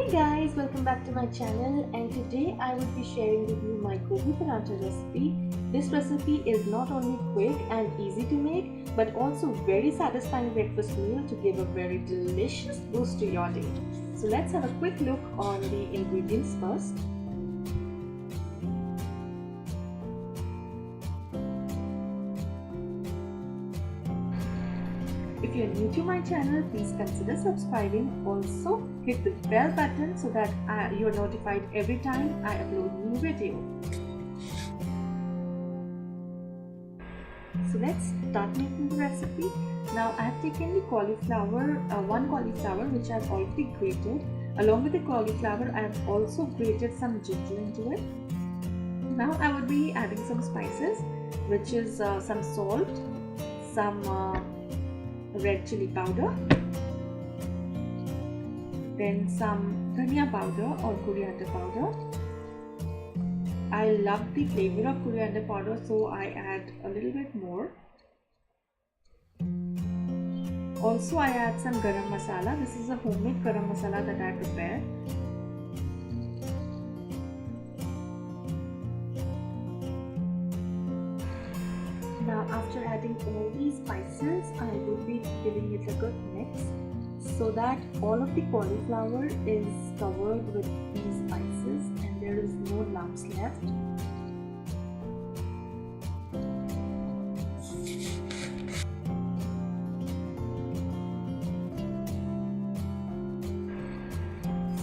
Hey guys, welcome back to my channel, and today I will be sharing with you my Gobi paratha recipe. This recipe is not only quick and easy to make but also very satisfying breakfast meal to give a very delicious boost to your day. So let's have a quick look on the ingredients first. If you're new to my channel, please consider subscribing. Also, hit the bell button so that you're notified every time I upload new video. So let's start making the recipe. Now I have taken the cauliflower, one cauliflower which I've already grated. Along with the cauliflower, I have also grated some ginger into it. Now I would be adding some spices, which is some salt, some red chili powder, then some dhania powder or coriander powder. I love the flavor of coriander powder, so I add a little bit more. Also I add some garam masala. This is a homemade garam masala that I prepared. Now after adding all these spices, I will be giving it a good mix so that all of the cauliflower is covered with these spices and there is no lumps left.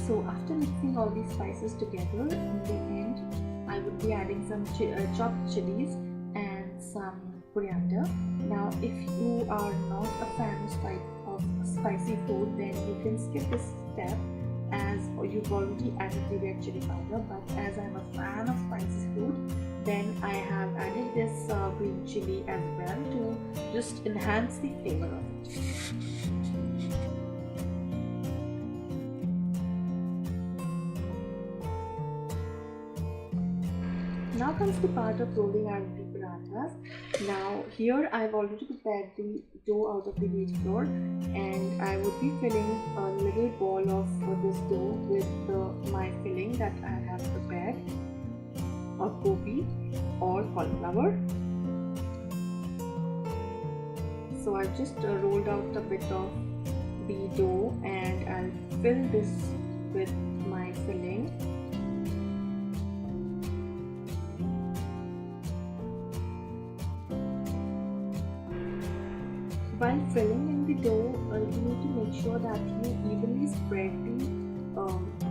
So after mixing all these spices together, in the end I would be adding some chopped chilies and some coriander. Now if you are not a fan of spicy food, then you can skip this step as you've already added the red chili powder, but as I'm a fan of spicy food, then I have added this green chili as well to just enhance the flavor of it. Now comes the part of rolling out the parathas. Now here I've already prepared the dough out of the wheat flour, and I would be filling a little ball of this dough with my filling that I have prepared of gobi or cauliflower. So I've just rolled out a bit of the dough and I'll fill this with my filling. While filling in the dough, you need to make sure that you evenly spread the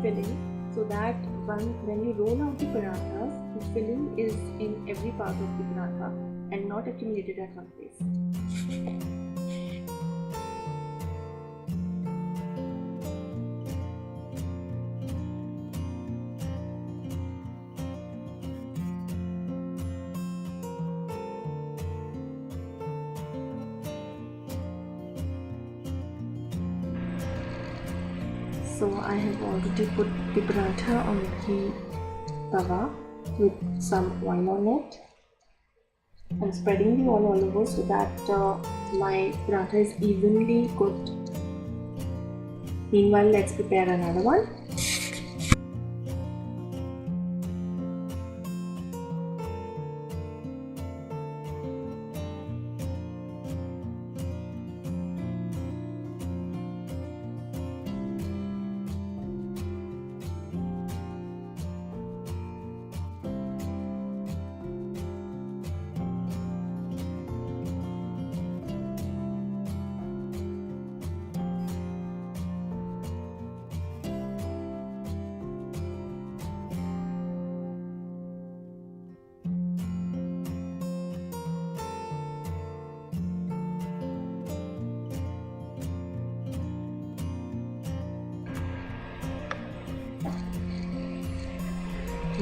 filling so that when you roll out the parathas, the filling is in every part of the paratha and not accumulated at one place. So I have already put the paratha on the tawa with some oil on it. I'm spreading the oil all over so that my paratha is evenly cooked. Meanwhile, let's prepare another one.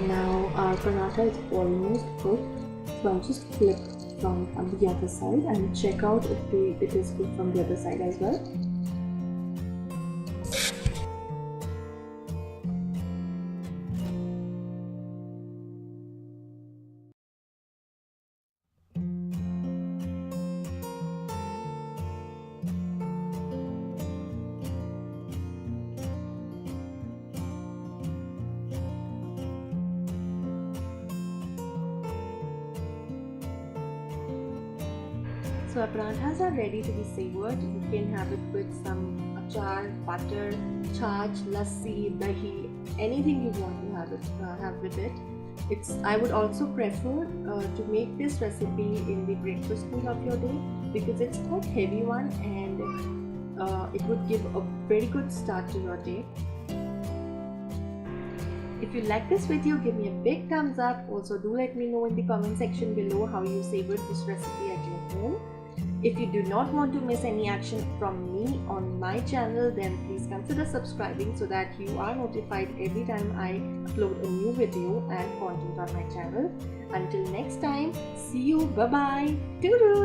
Now our paratha is almost cooked, so I'll just flip from the other side and check out if it is cooked from the other side as well. So our parathas are ready to be savored. You can have it with some achar, butter, chaach, lassi, dahi, anything you want to have with it. I would also prefer to make this recipe in the breakfast meal of your day, because it's quite heavy one, and it would give a very good start to your day. If you like this video, give me a big thumbs up. Also, do let me know in the comment section below how you savored this recipe at your home. If you do not want to miss any action from me on my channel, then please consider subscribing so that you are notified every time I upload a new video and content on my channel. Until next time, see you. Bye bye. Toodoo.